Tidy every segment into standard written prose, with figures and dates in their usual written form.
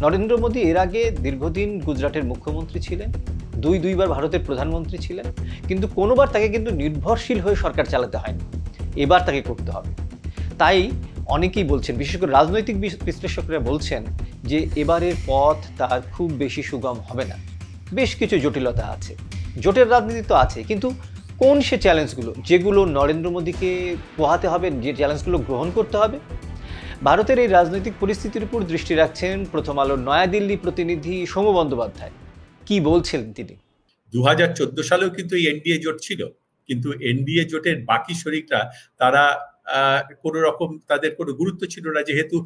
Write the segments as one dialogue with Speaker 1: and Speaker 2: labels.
Speaker 1: নরেন্দ্র মোদী এর আগে দীর্ঘদিন গুজরাটের মুখ্যমন্ত্রী ছিলেন, দুইবার ভারতের প্রধানমন্ত্রী ছিলেন, কিন্তু কোনোবার তাকে কিন্তু নির্ভরশীল হয়ে সরকার চালাতে হয়নি। এবার তাকে করতে হবে। তাই অনেকেই বলছেন, বিশেষ করে রাজনৈতিক বিশ্লেষকরা বলছেন যে এবারের পথ তার খুব বেশি সুগম হবে না। বেশ কিছু জটিলতা আছে, জোটের রাজনীতি তো আছে, কিন্তু কোন সে চ্যালেঞ্জগুলো যেগুলো নরেন্দ্র মোদীকে পোহাতে হবে, যে চ্যালেঞ্জগুলো গ্রহণ করতে হবে? ভারতের এই রাজনৈতিক পরিস্থিতির উপর দৃষ্টি রাখছেন প্রথম আলোর নয়াদিল্লি প্রতিনিধি সৌম্য বন্দ্যোপাধ্যায়। কি বলছিলেন তিনি?
Speaker 2: 2014 সালেও কিন্তু এই এনডিএ জোট ছিল, কিন্তু এনডিএ জোটের বাকি শরিকরা তারা কোন রকম তাদের কোনো গুরুত্ব ছিল না, যেহেতু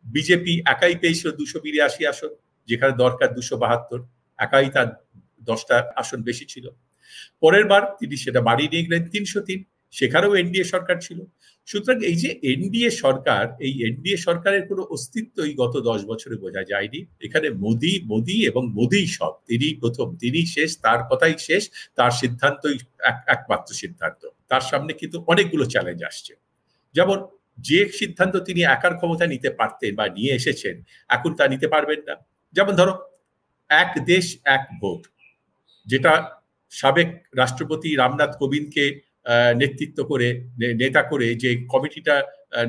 Speaker 2: বিজেপি একাই পেয়েছিল 282 আসন, যেখানে দরকার 272, একাই তার 10টা আসন বেশি ছিল। পরের বার তিনি সেটা বাড়িয়ে নিয়ে গেলেন 303, সেখানেও এনডিএ সরকার ছিল। সুতরাং এই যে এনডিএ সরকার, এই এনডিএ সরকারের কোনো অস্তিত্বই গত 10 বছরে বোঝা যায়নি। এখানে মোদী এবং মোদী সব, তিনি প্রথম, তিনি শেষ, তার কথাই শেষ, তার সিদ্ধান্তই একমাত্র সিদ্ধান্ত। তার সামনে কিন্তু অনেকগুলো চ্যালেঞ্জ আসছে। যেমন যে সিদ্ধান্ত তিনি একার ক্ষমতা নিতে পারতেন বা নিয়ে এসেছেন, এখন তা নিতে পারবেন না। যেমন ধরো, এক দেশ এক ভোট, যেটা সাবেক রাষ্ট্রপতি রামনাথ কোবিন্দকে নেতা করে যে কমিটিটা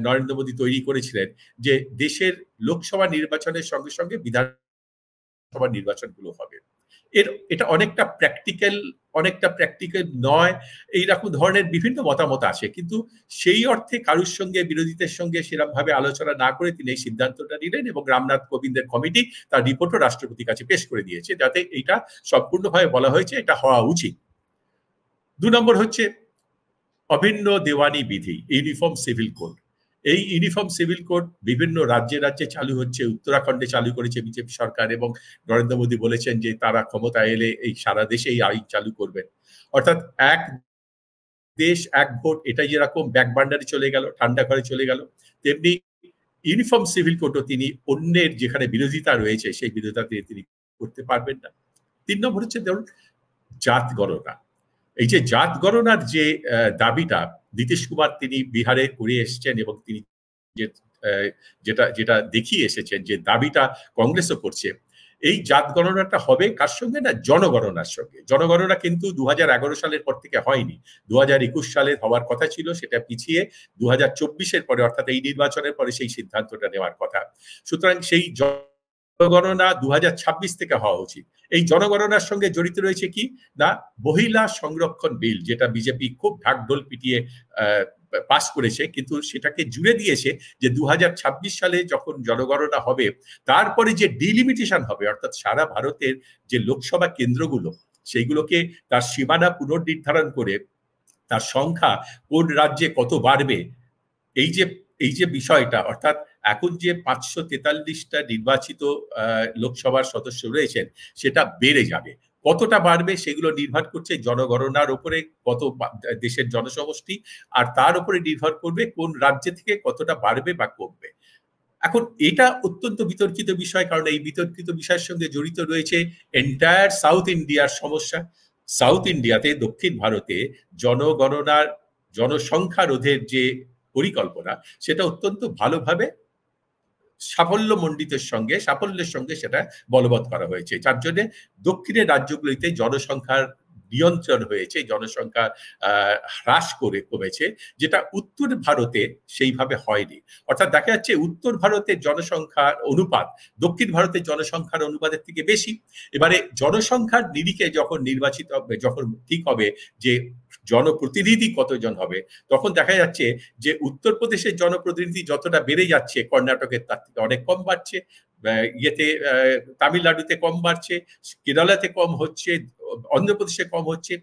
Speaker 2: নরেন্দ্র মোদী তৈরি করেছিলেন, যে দেশের লোকসভা নির্বাচনের সঙ্গে সঙ্গে বিধানসভা নির্বাচনগুলো হবে, এটা অনেকটা প্র্যাকটিক্যাল নয়, এইরকম ধরনের বিভিন্ন মতামত আসে। কিন্তু সেই অর্থে কারুর সঙ্গে, বিরোধীদের সঙ্গে সেরকম ভাবে আলোচনা না করে তিনি এই সিদ্ধান্তটা নিলেন, এবং রামনাথ কোবিন্দের কমিটি তার রিপোর্টও রাষ্ট্রপতির কাছে পেশ করে দিয়েছে, যাতে এটা সম্পূর্ণভাবে বলা হয়েছে এটা হওয়া উচিত। 2 নম্বর হচ্ছে অভিন্ন দেওয়ানি বিধি, ইউনিফর্ম সিভিল কোড। এই ইউনিফর্ম সিভিল কোড বিভিন্ন রাজ্যে চালু হচ্ছে। উত্তরাখণ্ডে চালু করেছে বিজেপি সরকার, এবং নরেন্দ্র মোদী বলেছেন যে তারা ক্ষমতা এলে এই সারা দেশে এই আইন চালু করবেন। অর্থাৎ এক দেশ এক ভোট, এটা যেরকম ব্যাকবান্ডারে চলে গেল, ঠান্ডা ঘরে চলে গেল, তেমনি ইউনিফর্ম সিভিল কোডও তিনি অন্যের যেখানে বিরোধিতা রয়েছে সেই বিরোধিতা তিনি করতে পারবেন না। 3 নম্বর হচ্ছে ধরুন জাত গণনা। এই যে জাত গণনার যে দাবিটা নীতিশ কুমার তিনি বিহারে করে এসেছেন, এবং তিনি যেটা দেখিয়ে এসেছেন যে দাবিটা কংগ্রেসও করছে, এই জাত গণনাটা হবে কার সঙ্গে না, জনগণনার সঙ্গে। জনগণনা কিন্তু 2011 সালের পর থেকে হয়নি, 2021 সালে হওয়ার কথা ছিল, সেটা পিছিয়ে 2024-এর পরে, অর্থাৎ এই নির্বাচনের পরে সেই সিদ্ধান্তটা নেওয়ার কথা। সুতরাং সেই জনগণনা 2026 থেকে হওয়া উচিত। এই জনগণনার সঙ্গে জড়িত রয়েছে কি না, মহিলা সংরক্ষণ বিল, যেটা বিজেপি খুব ঢাকঢোল পিটিয়ে পাস করেছে, কিন্তু সেটাকে জুড়ে দিয়েছে যে 2026 সালে যখন জনগণনা হবে, তারপরে যে ডিলিমিটেশন হবে, অর্থাৎ সারা ভারতের যে লোকসভা কেন্দ্রগুলো, সেইগুলোকে তার সীমানা পুনর্নির্ধারণ করে তার সংখ্যা কোন রাজ্যে কত বাড়বে, এই যে বিষয়টা, অর্থাৎ এখন যে 543টা নির্বাচিত লোকসভার সদস্য রয়েছেন, সেটা বেড়ে যাবে। কতটা বাড়বে সেগুলো নির্ভর করছে জনগণনার উপরে, কত দেশের জনসমষ্টি, আর তার উপরে নির্ভর করবে কোন রাজ্য থেকে কতটা বাড়বে বা কমবে। এখন এটা অত্যন্ত বিতর্কিত বিষয়, কারণ এই বিতর্কিত বিষয়ের সঙ্গে জড়িত রয়েছে এন্টায়ার সাউথ ইন্ডিয়ার সমস্যা। সাউথ ইন্ডিয়াতে, দক্ষিণ ভারতে জনগণনার, জনসংখ্যা রোধের যে পরিকল্পনা, সেটা অত্যন্ত ভালোভাবে সাফল্যের সঙ্গে সেটা বলবৎ করা হয়েছে, যার জন্য দক্ষিণের রাজ্যগুলিতে জনসংখ্যার নিয়ন্ত্রণ হয়েছে, জনসংখ্যা হ্রাস করে কমেছে, যেটা উত্তর ভারতে সেইভাবে হয়নি। অর্থাৎ দেখা যাচ্ছে উত্তর ভারতের জনসংখ্যার অনুপাত দক্ষিণ ভারতের জনসংখ্যার অনুপাতের থেকে বেশি। এবারে জনসংখ্যার নিরিখে যখন নির্বাচিত হবে, যখন ঠিক হবে যে জনপ্রতিনিধি কতজন হবে, তখন দেখা যাচ্ছে যে উত্তরপ্রদেশের জনপ্রতিনিধি যতটা বেড়ে যাচ্ছে, কর্ণাটকের তার থেকে অনেক কম বাড়ছে, তামিলনাড়ুতে কম বাড়ছে, কেরালাতে কম হচ্ছে, অন্ধ্রপ্রদেশে কম হচ্ছে।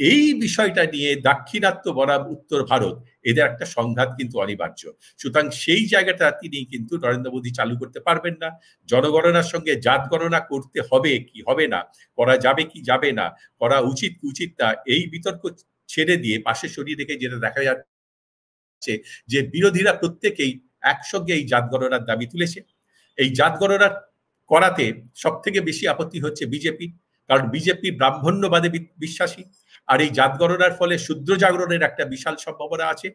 Speaker 2: এই বিষয়টা নিয়ে দাক্ষিণাত্য বনাম উত্তর ভারত, এদের একটা সংঘাত কিন্তু অনিবার্য। সুতরাং সেই জায়গাটা তিনি কিন্তু নরেন্দ্র মোদী চালু করতে পারবেন না। জনগণনার সঙ্গে জাত গণনা করতে হবে কি হবে না, করা যাবে কি যাবে না, করা উচিত কি উচিত না, এই বিতর্ক ছেড়ে দিয়ে পাশে সরিয়ে রেখে যেটা দেখা যাচ্ছে যে বিরোধীরা প্রত্যেকেই একসঙ্গে এই জাত গণনার দাবি তুলেছে। এই জাত গণনা করাতে সব থেকে বেশি আপত্তি হচ্ছে বিজেপি, কারণ বিজেপি ব্রাহ্মণ্যবাদে বিশ্বাসী, আর এই জাত গণনার ফলে শূদ্র জাগরণের একটা বিশাল সম্ভাবনা আছে।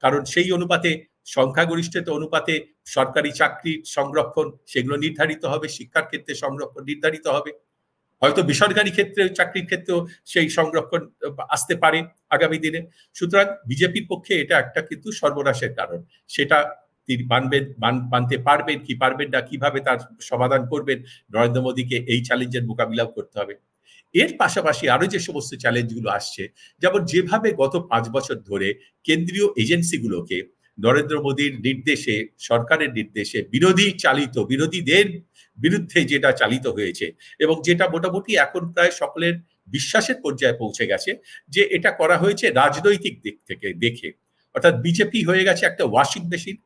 Speaker 2: কারণ সেই অনুপাতে সংখ্যাগরিষ্ঠতা অনুপাতে সরকারি চাকরির সংরক্ষণ সেগুলো নির্ধারিত হবে, শিক্ষার ক্ষেত্রে সংরক্ষণ নির্ধারিত হবে, হয়তো বেসরকারি ক্ষেত্রে চাকরির ক্ষেত্রেও সেই সংরক্ষণ আসতে পারে আগামী দিনে। সুতরাং বিজেপির পক্ষে এটা একটা কিন্তু সর্বনাশের কারণ। সেটা তিনি মানতে পারবেন কি পারবেন না, কিভাবে তার সমাধান করবেন, নরেন্দ্র মোদীকে এই চ্যালেঞ্জের মোকাবিলাও করতে হবে। এর পাশাপাশি আরো যে সমস্ত চ্যালেঞ্জগুলো আসছে, যেমন যেভাবে গত 5 বছর ধরে কেন্দ্রীয় এজেন্সিগুলোকে নরেন্দ্র মোদীর নির্দেশে, সরকারের নির্দেশে বিরোধীদের বিরুদ্ধে যেটা চালিত হয়েছে এবং যেটা মোটামুটি এখন প্রায় সকলের বিশ্বাসের পর্যায়ে পৌঁছে গেছে যে এটা করা হয়েছে রাজনৈতিক দিক থেকে দেখে, অর্থাৎ বিজেপি হয়ে গেছে একটা ওয়াশিং মেশিন।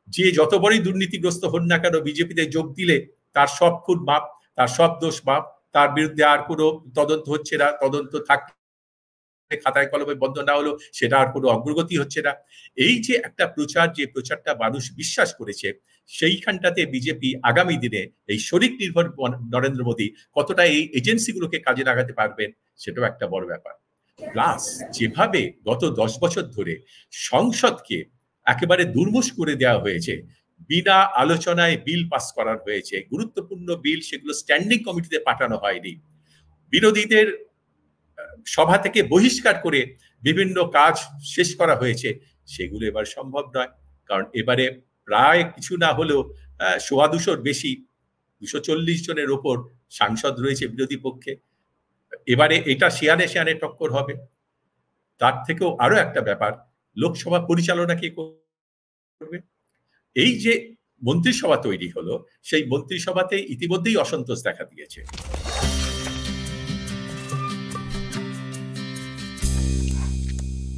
Speaker 2: যে যত বড়ই দুর্নীতিগ্রস্ত হন না কেন, বিজেপিতে যোগ দিলে তার সব খুন মাপ, তার সব দোষ মাপ, তার বিরুদ্ধে আর কোনো তদন্ত হচ্ছে না, তদন্ত থাকলে খাতায় কলমে বন্ধ না হলো সেটা আর কোনো অগ্রগতি হচ্ছে না। এই যে একটা প্রচার, যে প্রচারটা মানুষ বিশ্বাস করেছে, সেইখানটাতে বিজেপি আগামী দিনে এই শরিক নির্ভর নরেন্দ্র মোদী কতটা এই এজেন্সিগুলোকে কাজে লাগাতে পারবেন সেটাও একটা বড় ব্যাপার। প্লাস যেভাবে গত 10 বছর ধরে সংসদকে একেবারে দুর্মুষ করে দেওয়া হয়েছে, বিনা আলোচনায় বিল পাস করা হয়েছে, গুরুত্বপূর্ণ বিল সেগুলো স্ট্যান্ডিং কমিটিতে পাঠানো হয়নি, বিরোধীদের সভা থেকে বহিষ্কার করে বিভিন্ন কাজ শেষ করা হয়েছে, সেগুলো এবার সম্ভব নয়। কারণ এবারে প্রায় কিছু না হলেও 250 বেশি 240 জনের ওপর সাংসদ রয়েছে বিরোধী পক্ষে। এবারে এটা শেয়ানে টক্কর হবে। তার থেকেও আরো একটা ব্যাপার, লোকসভা পরিচালনা কে করবে? এই যে মন্ত্রিসভা তৈরি হলো, সেই মন্ত্রিসভাতে ইতিমধ্যেই অসন্তোষ দেখা দিয়েছে।